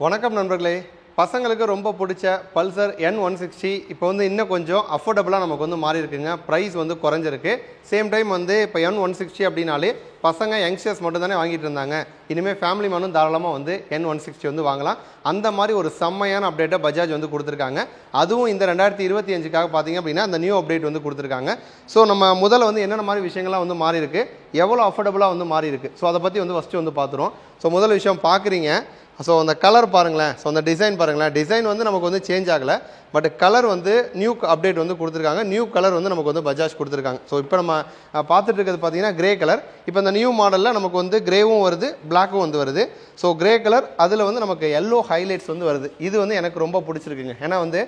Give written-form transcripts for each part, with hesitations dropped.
வணக்கம் நண்பர்களே, பசங்களுக்கு ரொம்ப பிடிச்ச பல்சர் N160 இப்போ வந்து இன்னும் கொஞ்சம் அஃபோர்டபுளாக நமக்கு வந்து மாறி இருக்குங்க. ப்ரைஸ் வந்து குறைஞ்சிருக்கு. சேம் டைம் வந்து இப்போ N160 அப்படின்னாலே பசங்க யங்ஸ்டர்ஸ் மட்டும் தானே வாங்கிட்டு இருந்தாங்க. இனிமேல் ஃபேமிலி மேனும் தாராளமாக வந்து N160 வந்து வாங்கலாம். அந்த மாதிரி ஒரு செம்மையான அப்டேட்டை பஜாஜ் வந்து கொடுத்துருக்காங்க. அதுவும் இந்த 2025க்காக பார்த்தீங்க அப்படின்னா அந்த நியூ அப்டேட் வந்து கொடுத்துருக்காங்க. ஸோ நம்ம முதல்ல வந்து என்னென்ன மாதிரி விஷயங்கள்லாம் வந்து மாறி இருக்கு, எவ்வளோ அஃபோர்டபுளாக வந்து மாறி இருக்கு, ஸோ அதை பற்றி வந்து ஃபஸ்ட்டு வந்து பார்த்துருவோம். ஸோ முதல் விஷயம் பார்க்குறீங்க. ஸோ அந்த கலர் பாருங்களேன், ஸோ அந்த டிசைன் பாருங்களேன். டிசைன் வந்து நமக்கு வந்து சேஞ்ச் ஆகலை, பட் கலர் வந்து நியூ அப்டேட் வந்து கொடுத்துருக்காங்க. நியூ கலர் வந்து நமக்கு வந்து பஜாஜ் கொடுத்துருக்காங்க. ஸோ இப்போ நம்ம பார்த்துட்டு இருக்கிறது பார்த்தீங்கன்னா கிரே கலர். இப்போ இந்த நியூ மாடலில் நமக்கு வந்து கிரேவும் வருது, பிளாக்கும் வந்து வருது. ஸோ கிரே கலர் அதில் வந்து நமக்கு எல்லோ ஹைலைட்ஸ் வந்து வருது. இது வந்து எனக்கு ரொம்ப பிடிச்சிருக்குங்க. ஏன்னா வந்து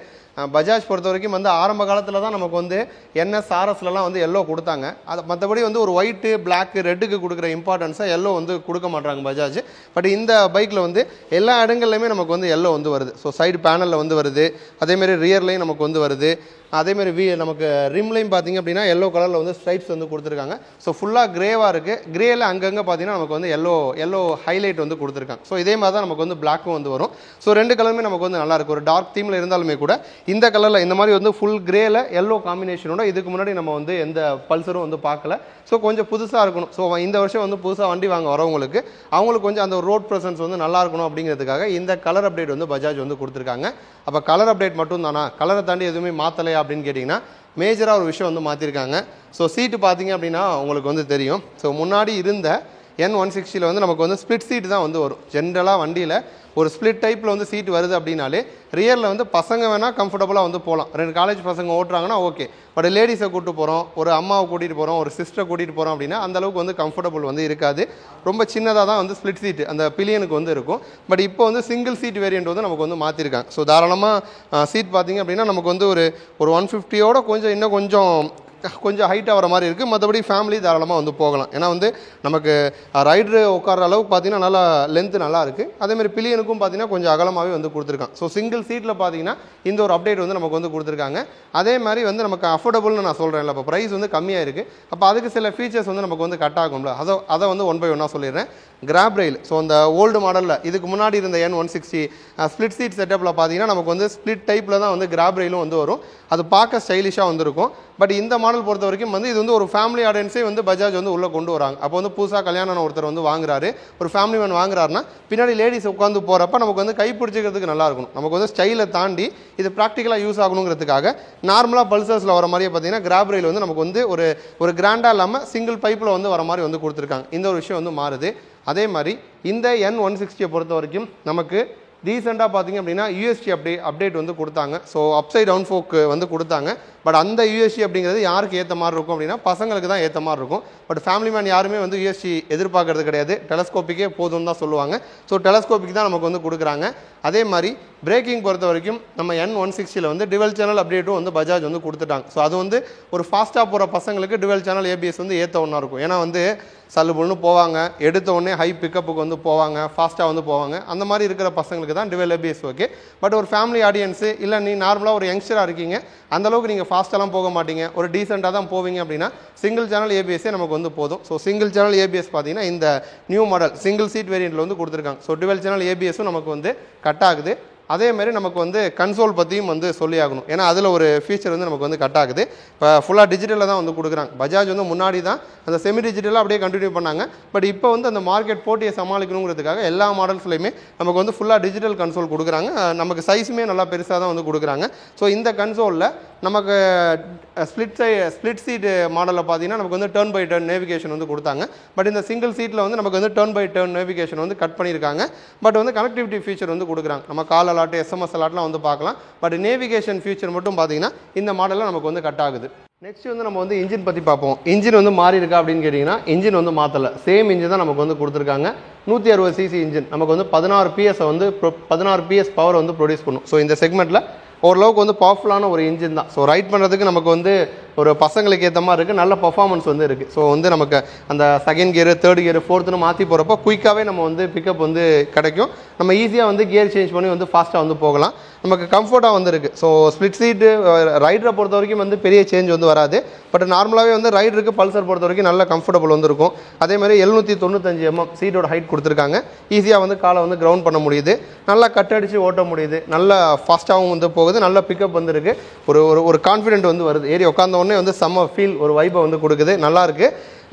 பஜாஜ் பொறுத்த வரைக்கும் வந்து ஆரம்ப காலத்தில் தான் நமக்கு வந்து NS RSலாம் வந்து எல்லோ கொடுத்தாங்க. அது மற்றபடி வந்து ஒரு ஒயிட்டு பிளாக்கு ரெட்டுக்கு கொடுக்குற இம்பார்ட்டன்ஸை எல்லோ வந்து கொடுக்க மாட்டாங்க பஜாஜ். பட் இந்த பைக்கில் வந்து எல்லா இடங்கள்லையுமே நமக்கு வந்து எல்லோ வந்து வருது. ஸோ சைடு பேனலில் வந்து வருது, அதேமாரி ரியர்லையும் நமக்கு வந்து வருது. அதேமாதிரி நமக்கு ரிம்லையும் பார்த்தீங்க அப்படின்னா எல்லோ கலரில் வந்து ஸ்ட்ரைப்ஸ் வந்து கொடுத்துருக்காங்க. ஸோ ஃபுல்லாக கிரேவாக இருக்குது. கிரேயில் அங்கங்கே பார்த்தீங்கன்னா நமக்கு வந்து எல்லோ ஹைலைட் வந்து கொடுத்துருக்காங்க. ஸோ இதே மாதிரி தான் நமக்கு வந்து பிளாக்கும் வந்து வரும். ஸோ ரெண்டு கலருமே நமக்கு வந்து நல்லாயிருக்கு. ஒரு டார்க் தீமில் இருந்தாலுமே கூட இந்த கலரில் இந்த மாதிரி வந்து ஃபுல் கிரேயில் எல்லோ காம்பினேஷனோட இதுக்கு முன்னாடி நம்ம வந்து எந்த பல்சரும் வந்து பார்க்கல. ஸோ கொஞ்சம் புதுசாக இருக்கணும். ஸோ இந்த வருஷம் வந்து புதுசாக வண்டி வாங்க வரவங்களுக்கு அவங்களுக்கு கொஞ்சம் அந்த ரோட் ப்ரெசன்ஸ் வந்து நல்லா இருக்கணும் அப்படிங்கிறதுக்காக இந்த கலர் அப்டேட் வந்து பஜாஜ் வந்து கொடுத்துருக்காங்க. அப்போ கலர் அப்டேட் மட்டும் தானா, கலரை தாண்டி எதுவுமே மாற்றலையா அப்படின்னு கேட்டிங்கன்னா மேஜராக ஒரு விஷயம் வந்து மாற்றிருக்காங்க. ஸோ சீட்டு பார்த்தீங்க அப்படின்னா உங்களுக்கு வந்து தெரியும். ஸோ முன்னாடி இருந்த N160 வந்து நமக்கு வந்து ஸ்ப்ளிட் சீட்டு தான் வந்து வரும். ஜென்ரலாக வண்டியில் ஒரு ஸ்ப்ளிட் டைப்பில் வந்து சீட் வருது அப்படின்னாலே ரியரில் வந்து பசங்க வேணால் கம்ஃபர்டபுளாக வந்து போகலாம். 2 காலேஜ் பசங்க ஓட்டுறாங்கன்னா ஓகே. பட் லேடிஸை கூப்பிட்டு போகிறோம், ஒரு அம்மாவை கூட்டிகிட்டு போகிறோம், ஒரு சிஸ்டரை கூட்டிகிட்டு போகிறோம் அப்படின்னா அந்தளவுக்கு வந்து கம்ஃபர்டபுள் வந்து இருக்காது. ரொம்ப சின்னதாக தான் வந்து ஸ்ப்ளிட் சீட்டு அந்த பிலியனுக்கு வந்து இருக்கும். பட் இப்போ வந்து சிங்கிள் சீட் வேரியண்ட் வந்து நமக்கு வந்து மாற்றிருக்காங்க. ஸோ தாராளமாக சீட் பார்த்தீங்க அப்படின்னா நமக்கு வந்து ஒரு 150யோட கொஞ்சம் இன்னும் கொஞ்சம் ஹைட்டாக வர மாதிரி இருக்குது. மற்றபடி ஃபேமிலி தாராளமாக வந்து போகலாம். ஏன்னா வந்து நமக்கு ரைடரு உட்கார அளவுக்கு பார்த்தீங்கன்னா நல்லா லென்த்து நல்லா இருக்குது. அதேமாதிரி பிலியனுக்கும் பார்த்தீங்கன்னா கொஞ்சம் அகலமாகவே வந்து கொடுத்துருக்காங்க. ஸோ சிங்கிள் சீட்டில் பார்த்தீங்கன்னா இந்த ஒரு அப்டேட் வந்து நமக்கு வந்து கொடுத்துருக்காங்க. அதே மாதிரி வந்து நமக்கு அஃபோர்டபுள்னு நான் சொல்கிறேன்ல, இப்போ ப்ரைஸ் வந்து கம்மியாக இருக்குது. அப்போ அதுக்கு சில ஃபீச்சர்ஸ் வந்து நமக்கு வந்து கட் ஆகும்ல, அதை வந்து 1 by 1 சொல்லிடுறேன். கிராப் ரெயில், ஸோ அந்த ஓல்டு மாடலில் இதுக்கு முன்னாடி இருந்த N160 ஸ்ப்ளிட் சீட் செட்டப்பில் பார்த்தீங்கன்னா நமக்கு வந்து ஸ்ப்ளிட் டைப்பில் தான் வந்து கிராப் ரெயிலும் வந்து வரும். அது பார்க்க ஸ்டைலிஷாக வந்துருக்கும். பட் இந்த மாடல் பொறுத்த வரைக்கும் வந்து இது வந்து ஒரு ஃபேமிலி ஆடியன்ஸே வந்து பஜாஜ் வந்து உள்ளே கொண்டு வராங்க. அப்போ வந்து புதுசாக கல்யாணம் ஒருத்தர் வந்து வாங்குறாரு, ஒரு ஃபேமிலி மேன் வாங்குறாருன்னா பின்னாடி லேடிஸ் உட்காந்து போகிறப்ப நமக்கு வந்து கை பிடிச்சிக்கிறதுக்கு நல்லா இருக்கணும். நமக்கு வந்து ஸ்டைலை தாண்டி இது ப்ராக்டிக்கலாக யூஸ் ஆகணுங்கிறதுக்காக நார்மலாக பல்சர்ஸில் வர மாதிரியே பார்த்தீங்கன்னா கிராப் ரெயில் வந்து நமக்கு வந்து ஒரு கிராண்டாக இல்லாமல் சிங்கிள் பைப்பில் வந்து வர மாதிரி வந்து கொடுத்துருக்காங்க. இந்த ஒரு விஷயம் வந்து மாறுது. அதே மாதிரி இந்த N160 பொறுத்த வரைக்கும் நமக்கு ரீசெண்டாக பார்த்தீங்க அப்படின்னா USG அப்டேட் வந்து கொடுத்தாங்க. ஸோ அப்சைட் டவுன் ஃபோக்கு வந்து கொடுத்தாங்க. பட் அந்த USG அப்படிங்கிறது யாருக்கு ஏற்ற மாதிரி இருக்கும் அப்படின்னா பசங்களுக்கு தான் ஏற்ற மாதிரி இருக்கும். பட் ஃபேமிலி மேன் யாருமே வந்து USG எதிர்பார்க்கறது கிடையாது. டெலஸ்கோப்பிக்கே போதும்னு தான் சொல்லுவாங்க. ஸோ டெலஸ்கோப்பிக் தான் நமக்கு வந்து கொடுக்குறாங்க. அதே மாதிரி பிரேக்கிங் பொறுத்த வரைக்கும் நம்ம N160 வந்து டிவல் சேனல் அப்டேட்டும் வந்து பஜாஜ் வந்து கொடுத்துட்டாங்க. ஸோ அது வந்து ஒரு ஃபாஸ்ட்டாக போகிற பசங்களுக்கு டிவல் சேனல் ABS வந்து ஏற்ற ஒன்றா இருக்கும். ஏன்னா வந்து சல்லுபுல்னு போவாங்க, எடுத்த உடனே ஹை பிக்கப்புக்கு வந்து போவாங்க, ஃபாஸ்ட்டாக வந்து போவாங்க. அந்த மாதிரி இருக்கிற பசங்களுக்கு தான் டிவல் ABS ஓகே. பட் ஒரு ஃபேமிலி ஆடியன்ஸு இல்லை நீ நார்மலாக ஒரு யங்ஸ்டராக இருக்கீங்க, அந்தளவுக்கு நீங்கள் ஃபாஸ்ட்டாலாம் போக மாட்டீங்க, ஒரு டீசெண்டாக தான் போவீங்க அப்படின்னா சிங்கிள் சேனல் ABSே நமக்கு வந்து போதும். ஸோ சிங்கிள் சேனல் ABS பார்த்தீங்கன்னா இந்த நியூ மாடல் சிங்கிள் சீட் வேரியண்ட்டில் வந்து கொடுத்துருக்காங்க. ஸோ டிவல் சேனல் ABSும் நமக்கு வந்து கட் ஆகுது. அதேமாதிரி நமக்கு வந்து கன்சோல் பற்றியும் வந்து சொல்லி ஆகணும். ஏன்னா அதில் ஒரு ஃபீச்சர் வந்து நமக்கு வந்து கட் ஆகுது. இப்போ ஃபுல்லாக டிஜிட்டலில் தான் வந்து கொடுக்குறாங்க. பஜாஜ் வந்து முன்னாடி தான் அந்த செமி டிஜிட்டலாக அப்படியே கண்டினியூ பண்ணாங்க. பட் இப்போ வந்து அந்த மார்க்கெட் போட்டியை சமாளிக்கணுங்கிறதுக்காக எல்லா மாடல்ஸ்லையுமே நமக்கு வந்து ஃபுல்லாக டிஜிட்டல் கன்சோல் கொடுக்குறாங்க. நமக்கு சைஸுமே நல்லா பெருசாக தான் வந்து கொடுக்குறாங்க. ஸோ இந்த கன்சோலில் நமக்கு ஸ்ப்ளிட் சீட் மாடலில் பார்த்தீங்கன்னா நமக்கு வந்து டர்ன் பை டர்ன் நேவிகேஷன் வந்து கொடுத்தாங்க. பட் இந்த சிங்கிள் சீட்டில் வந்து நமக்கு வந்து டர்ன் பை டர்ன் நேவிகேஷன் வந்து கட் பண்ணியிருக்காங்க. பட் வந்து கனெக்டிவிட்டி ஃபீச்சர் வந்து கொடுக்குறாங்க. நம்ம கால் அலாட்டு SMS அலாட்லாம் வந்து பார்க்கலாம். பட் நேவிகேஷன் ஃபீச்சர் மட்டும் பார்த்தீங்கன்னா இந்த மாடலில் நமக்கு வந்து கட் ஆகுது. நெக்ஸ்ட் வந்து நம்ம வந்து இன்ஜின் பற்றி பார்ப்போம். இன்ஜின் வந்து மாறி இருக்கா அப்படின்னு கேட்டிங்கன்னா இன்ஜின் வந்து மாற்றலை, சேம் இன்ஜின் தான் நமக்கு வந்து கொடுத்துருக்காங்க. 160cc இன்ஜின் நமக்கு வந்து 16 PS பவர் வந்து ப்ரொடியூஸ் பண்ணும். ஸோ இந்த செக்மெண்ட்டில் ஓரளவுக்கு வந்து பவர்ஃபுல்லான ஒரு இன்ஜின் தான். ஸோ ரைட் பண்ணுறதுக்கு நமக்கு வந்து ஒரு பசங்களுக்கு ஏற்ற மாதிரி இருக்குது, நல்ல பர்ஃபார்மன்ஸ் வந்து இருக்குது. ஸோ வந்து நமக்கு அந்த செகண்ட் கியரு தேர்ட் கியரு ஃபோர்த்துன்னு மாற்றி போகிறப்போ குயிக்காகவே நம்ம வந்து பிக்கப் வந்து கிடைக்கும். நம்ம ஈஸியாக வந்து கியர் சேஞ்ச் பண்ணி வந்து ஃபாஸ்ட்டாக வந்து போகலாம். நமக்கு கம்ஃபர்ட்டாக வந்துருக்கு. ஸோ ஸ்ப்ளிட் சீட்டு ரைடரை பொறுத்த வரைக்கும் வந்து பெரிய சேஞ்ச் வந்து வராது. பட் நார்மலாகவே வந்து ரைடருக்கு பல்சர் பொறுத்த வரைக்கும் நல்ல கம்ஃபர்டபுள் வந்துருக்கும். அதே மாதிரி 795 mm சீட்டோட ஹைட் கொடுத்துருக்காங்க. ஈஸியாக வந்து காலை வந்து கிரவுண்ட் பண்ண முடியுது, நல்லா கட் அடித்து ஓட்ட முடியுது, நல்லா ஃபாஸ்ட்டாகவும் வந்து போகுது, நல்ல பிக்கப் வந்துருக்கு. ஒரு ஒரு கான்ஃபிடென்ட் வந்து வருது, ஏறி உட்காந்த உடனே வந்து செம்ம ஃபீல் ஒரு வைப்பை வந்து கொடுக்குது, நல்லாயிருக்கு.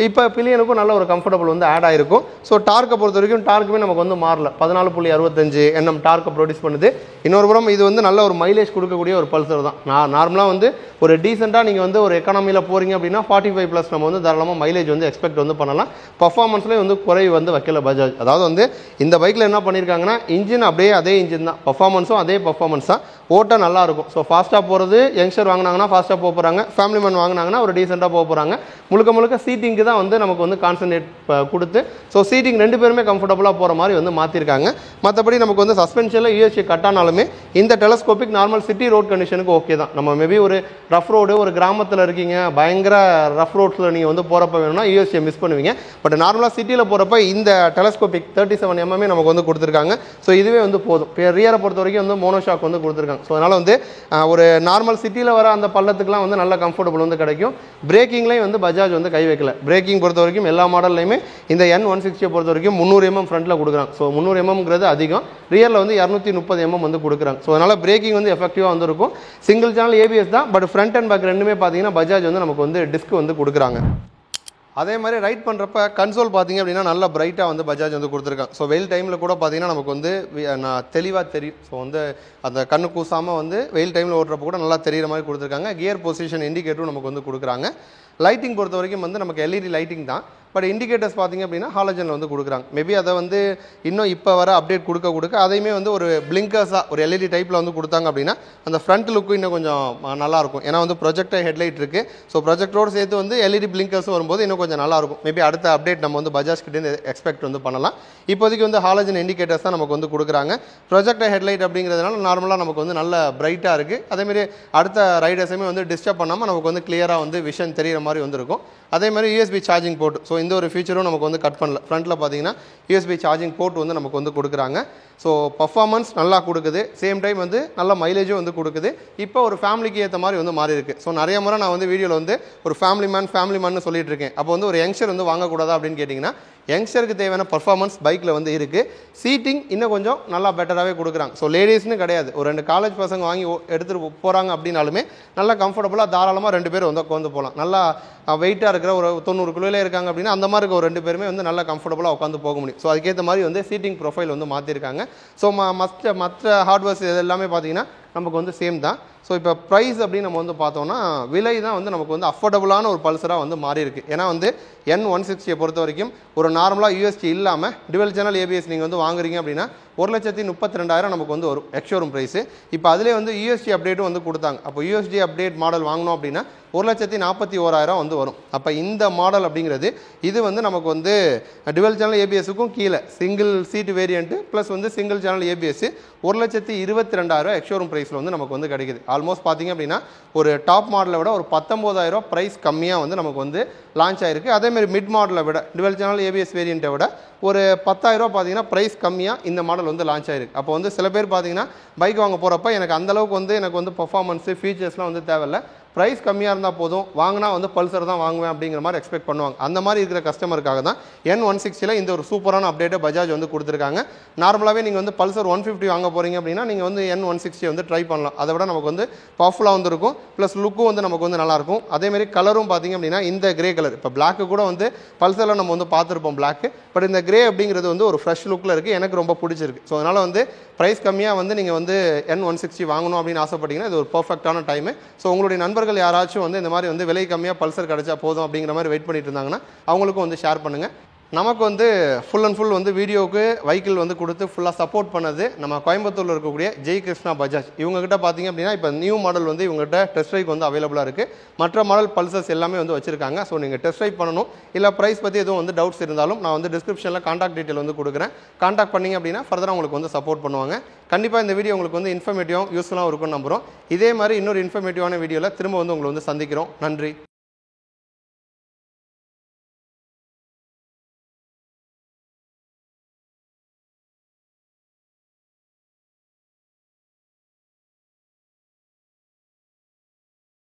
இப்போ பில்லியனுக்கும் நல்ல ஒரு கம்ஃபர்டபுள் வந்து ஆட் ஆகிருக்கும். ஸோ டார்க்கை பொறுத்த வரைக்கும் டார்க்குமே நமக்கு வந்து மாறல, 14.65 Nm டார்க்கை ப்ரொடியூஸ் பண்ணுது. இன்னொரு புறம் இது வந்து நல்ல ஒரு மைலேஜ் கொடுக்கக்கூடிய ஒரு பல்சர் தான். நார்மலாக வந்து ஒரு டீசெண்டாக நீங்கள் வந்து ஒரு எக்கானமியில் போகிறீங்க அப்படின்னா 45+ நம்ம வந்து தாராளமாக மைலேஜ் வந்து எக்ஸ்பெக்ட் வந்து பண்ணலாம். பர்ஃபார்மன்ஸ்லேயும் வந்து குறைவு வந்து வைக்கல பஜாஜ். அதாவது வந்து இந்த பைக்கில் என்ன பண்ணியிருக்காங்கன்னா இன்ஜின் அப்படியே அதே இன்ஜின் தான், பர்ஃபார்மன்ஸும் அதே பர்ஃபார்மன்ஸ் தான், ஓட்ட நல்லாயிருக்கும். ஸோ ஃபாஸ்ட்டாக போகிறது யங்ஸ்டர் வாங்கினாங்கன்னா ஃபாஸ்ட்டாக போக போகிறாங்க, ஃபேமிலி மேன் வாங்கினாங்கன்னா ஒரு டீசெண்டாக போக போகிறாங்க. முழுக்க சீட்டிங்கு தான் வந்து நமக்கு வந்து கான்சன்ட்ரேட் கொடுத்து ஸோ சீட்டிங் 2 பேருமே கம்ஃபர்டபுளாக போகிற மாதிரி வந்து மாற்றிருக்காங்க. மற்றபடி நமக்கு வந்து சஸ்பென்ஷனில் யூஎஸ்டி கட்டானாலுமே இந்த டெலஸ்கோபிக் நார்மல் சிட்டி ரோட் கண்டிஷனுக்கு ஓகே தான். நம்ம மேபி ஒரு ரஃப் ரோடு, ஒரு கிராமத்தில் இருக்கீங்க, பயங்கர ரஃப் ரோட்ஸில் நீங்கள் வந்து போகிறப்ப வேணும்னா யூஎஸ்டியை மிஸ் பண்ணுவீங்க. பட் நார்மலாக சிட்டியில் போகிறப்ப இந்த டெலஸ்கோபிக் 37 mm நமக்கு வந்து கொடுத்துருக்காங்க. ஸோ இதுவே வந்து போதும். இப்போ ரியரை பொறுத்த வரைக்கும் வந்து மோனோஷாக் வந்து கொடுத்துருக்காங்க. ஸோ அதனால் வந்து ஒரு நார்மல் சிட்டியில் வர அந்த பள்ளத்துக்குலாம் வந்து நல்ல கம்ஃபர்டபுள் வந்து கிடைக்கும். பிரேக்கிங்லேயும் வந்து பஜாஜ் வந்து கை வைக்கல. பிரேக்கிங் பொறுத்த வரைக்கும் எல்லா மாடல்லையுமே இந்த N160 பொறுத்த வரைக்கும் 300 mm ஃப்ரண்ட்டில் கொடுக்குறாங்க. ஸோ 300 mmங்கிறது அதிகம், ரியரில் வந்து 230 mm வந்து கொடுக்குறாங்க. ஸோ அதனால் பிரேக்கிங் வந்து எஃபெக்டிவாக வந்து இருக்கும். சிங்கிள் சேனல் ABS தான், பட் ஃப்ரண்ட் அண்ட் பேக் ரெண்டுமே பார்த்தீங்கன்னா பஜாஜ் வந்து நமக்கு வந்து டிஸ்க் வந்து கொடுக்குறாங்க. அதே மாதிரி ரைட் பண்ணுறப்ப கன்சோல் பார்த்தீங்க அப்படின்னா நல்லா பிரைட்டாக வந்து பஜாஜ் வந்து கொடுத்துருக்காங்க. ஸோ வெயில் டைமில் கூட பார்த்தீங்கன்னா நமக்கு வந்து தெளிவாக தெரியும். ஸோ வந்து அந்த கண்ணு கூசாமல் வந்து வெயில் டைமில் ஓட்டுறப்ப கூட நல்லா தெரிகிற மாதிரி கொடுத்துருக்காங்க. கியர் பொசிஷன் இண்டிகேட்டரும் நமக்கு வந்து கொடுக்குறாங்க. லைட்டிங் பொறுத்த வரைக்கும் வந்து நமக்கு LED லைட்டிங் தான், பட் இண்டிகேட்டர்ஸ் பார்த்தீங்க அப்படின்னா ஹாலஜனில் வந்து கொடுக்குறாங்க. மேபி அதை வந்து இன்னும் இப்போ வர அப்டேட் கொடுக்க அதையுமே வந்து ஒரு பிளிங்கர்ஸாக ஒரு LED டைப்பில் வந்து கொடுத்தாங்க அப்படின்னா அந்த ஃப்ரண்ட் லுக்கும் இன்னும் கொஞ்சம் நல்லாயிருக்கும். ஏன்னா வந்து ப்ரொஜெக்டர் ஹெட்லைட் இருக்குது. ஸோ ப்ரொஜெக்டரோடு சேர்த்து வந்து LED பிளிங்கர்ஸும் வரும்போது இன்னும் கொஞ்சம் நல்லாயிருக்கும். மேபி அடுத்த அப்டேட் நம்ம வந்து பஜாஜ் கிட்டே எக்ஸ்பெக்ட் வந்து பண்ணலாம். இப்போதைக்கு வந்து ஹாலஜன் இண்டிகேட்டர்ஸ் தான் நமக்கு வந்து கொடுக்குறாங்க. ப்ரொஜெக்டர் ஹெட்லைட் அப்படிங்கிறதுனால நார்மலாக நமக்கு வந்து நல்ல பிரைட்டாக இருக்குது. அதேமாதிரி அடுத்த ரைடர்ஸுமே வந்து டிஸ்டர்ப் பண்ணாமல் நமக்கு வந்து கிளியராக வந்து விஷன் தெரிகிற மாதிரி வந்துருக்கும். அதே மாதிரி USB சார்ஜிங் போர்ட், ஸோ இந்த ஒரு ஃபீச்சரும் நமக்கு வந்து கட் பண்ணல. ஃப்ரண்ட்டில் பார்த்தீங்கன்னா USB சார்ஜிங் போர்ட் வந்து நமக்கு வந்து கொடுக்குறாங்க. ஸோ பர்ஃபார்மன்ஸ் நல்லா கொடுக்குது, சேம் டைம் வந்து நல்ல மைலேஜும் வந்து கொடுக்குது. இப்போ ஒரு ஃபேமிலிக்கு ஏற்ற மாதிரி வந்து மாறி இருக்குது. ஸோ நிறைய முறை நான் வந்து வீடியோவில் வந்து ஒரு ஃபேமிலி மேன் சொல்லிட்டு இருக்கேன். அப்போ வந்து ஒரு யங்ஸ்டர் வந்து வாங்கக்கூடாதா அப்படின்னு கேட்டிங்கன்னா யங்ஸ்டருக்கு தேவையான பர்ஃபார்மன்ஸ் பைக்கில் வந்து இருக்குது. சீட்டிங் இன்னும் கொஞ்சம் நல்லா பெட்டராகவே கொடுக்குறாங்க. ஸோ லேடிஸ்னு கிடையாது, ஒரு 2 காலேஜ் பசங்க வாங்கி எடுத்துகிட்டு போகிறாங்க அப்படின்னாலுமே நல்லா கம்ஃபர்டபுளாக தாராளமாக 2 பேர் வந்து உட்காந்து போகலாம். நல்லா வெயிட்டாக இருக்கிற ஒரு 90 கிலோவில் இருக்காங்க அப்படின்னா அந்த மாதிரி இருக்க ஒரு 2 பேருமே வந்து நல்லா கம்ஃபர்டபுளாக உட்காந்து போக முடியும். ஸோ அதுக்கேற்ற மாதிரி வந்து சீட்டிங் ப்ரொஃபைல் வந்து மாற்றிருக்காங்க. ஸோ மற்ற ஹார்ட்வேர்ஸ் இது எல்லாமே பார்த்தீங்கன்னா நமக்கு வந்து சேம் தான். ஸோ இப்போ ப்ரைஸ் அப்படின்னு நம்ம வந்து பார்த்தோம்னா விலை தான் வந்து நமக்கு வந்து அஃபோர்டபுளான ஒரு பல்சராக வந்து மாறி இருக்குது. ஏன்னா வந்து N160 பொறுத்த வரைக்கும் ஒரு நார்மலாக யூஎஸ்டி இல்லாமல் டுவெல் சேனல் ABS நீங்கள் வந்து வாங்குறீங்க அப்படின்னா 1,32,000 நமக்கு வந்து வரும் எக்ஸ்ஷோரூம் ப்ரைஸு. இப்போ அதிலே வந்து யூஎஸ்டி அப்டேட்டும் வந்து கொடுத்தாங்க. அப்போ யூஎஸ்டி அப்டேட் மாடல் வாங்கினோம் அப்படின்னா 1,41,000 வந்து வரும். அப்போ இந்த மாடல் அப்படிங்கிறது இது வந்து நமக்கு வந்து டுவெல் சேனல் ABSக்கும் கீழே சிங்கிள் சீட் வேரியண்ட்டு ப்ளஸ் வந்து சிங்கிள் சேனல் ABS 1,22,000 எக்ஸ்ஷோரூம் ப்ரைஸில் வந்து நமக்கு வந்து கிடைக்குது. ஆல்மோஸ்ட் பார்த்தீங்க அப்படின்னா ஒரு டாப் மாடலை விட ஒரு 19,000 ப்ரைஸ் கம்மியாக வந்து நமக்கு வந்து லான்ச் ஆயிருக்கு. அதேமாதிரி மிட் மாடலை விட டுவெல் சேனல் ABS வேரியண்ட்டை விட ஒரு 10,000 பார்த்தீங்கன்னா ப்ரைஸ் கம்மியாக இந்த மாடல் வந்து லான்ச் ஆயிருக்கு. அப்போ வந்து சில பேர் பார்த்தீங்கன்னா பைக் வாங்க போகிறப்ப எனக்கு அந்தளவுக்கு வந்து எனக்கு வந்து பர்ஃபார்மன்ஸு ஃபீச்சர்ஸ்லாம் வந்து தேவையில்லை, ப்ரைஸ் கம்மியாக இருந்தால் போதும், வாங்கினா வந்து பல்சர் தான் வாங்குவேன் அப்படிங்கிற மாதிரி எக்ஸ்பெக்ட் பண்ணுவாங்க. அந்த மாதிரி இருக்கிற கஸ்டமருக்காக தான் N160 இந்த ஒரு சூப்பரான அப்டேட்டை பஜாஜ் வந்து கொடுத்துருக்காங்க. நார்மலாகவே நீங்கள் வந்து பல்சர் 150 வாங்க போகிறீங்க அப்படின்னா நீங்கள் வந்து N160 வந்து ட்ரை பண்ணலாம். அதை விட நமக்கு வந்து பவர்ஃபுல்லாக வந்து இருக்கும், ப்ளஸ் லுக்கும் வந்து நமக்கு வந்து நல்லாயிருக்கும். அதேமாதிரி கலரும் பார்த்தீங்க அப்படின்னா இந்த கிரே கலர், இப்போ பிளாக்கு கூட வந்து பல்சரில் நம்ம வந்து பார்த்துருப்போம் பிளாக்கு, பட் இந்த கிரே அப்படிங்கிறது வந்து ஒரு ஃப்ரெஷ் லுக்கில் இருக்குது, எனக்கு ரொம்ப பிடிச்சிருக்கு. ஸோ அதனால் வந்து ப்ரைஸ் கம்மியாக வந்து நீங்கள் வந்து N160 வாங்கணும் அப்படின்னு ஆசைப்பட்டீங்கன்னா இது ஒரு பர்ஃபெக்டான டைமு. ஸோ உங்களுடைய நண்பர்கள் யாராச்சும் வந்து இந்த மாதிரி வந்து விலை கம்மியாக பல்சர் கிடச்சா போதும் அப்படிங்கிற மாதிரி வெயிட் பண்ணிட்டு இருந்தாங்கன்னா அவங்களுக்கும் வந்து ஷேர் பண்ணுங்கள். நமக்கு வந்து ஃபுல் அண்ட் ஃபுல் வந்து வீடியோவுக்கு வெஹிக்கிள் வந்து கொடுத்து ஃபுல்லாக சப்போர்ட் பண்ணது நம்ம கோயம்புத்தூரில் இருக்கக்கூடிய ஜெய் கிருஷ்ணா பஜாஜ். இவங்ககிட்ட பார்த்தீங்க அப்படின்னா இப்போ நியூ மாடல் வந்து இவங்ககிட்ட டெஸ்ட் ட்ரைவ் வந்து அவைலபிளாக இருக்குது. மற்ற மாடல் பல்சர்ஸ் எல்லாமே வந்து வச்சுருக்காங்க. ஸோ நீங்கள் டெஸ்ட் ட்ரைவ் பண்ணணும், இல்லை ப்ரைஸ் பற்றி எதுவும் வந்து டவுட்ஸ் இருந்தாலும் நான் வந்து டிஸ்கிரிப்ஷனில் காண்டாக்ட் டீட்டெயில் வந்து கொடுக்குறேன். காண்டாக்ட் பண்ணிங்க அப்படின்னா ஃபர்தராக உங்களுக்கு வந்து சப்போர்ட் பண்ணுவாங்க. கண்டிப்பாக இந்த வீடியோ உங்களுக்கு வந்து இன்ஃபர்மேட்டிவாகவும் யூஸ்ஃபுல்லாகவும் இருக்கும்னு நம்புகிறோம். இதே மாதிரி இன்னொரு இன்ஃபர்மேட்டிவான வீடியோவில் திரும்ப வந்து உங்களை வந்து சந்திக்கிறோம். நன்றி.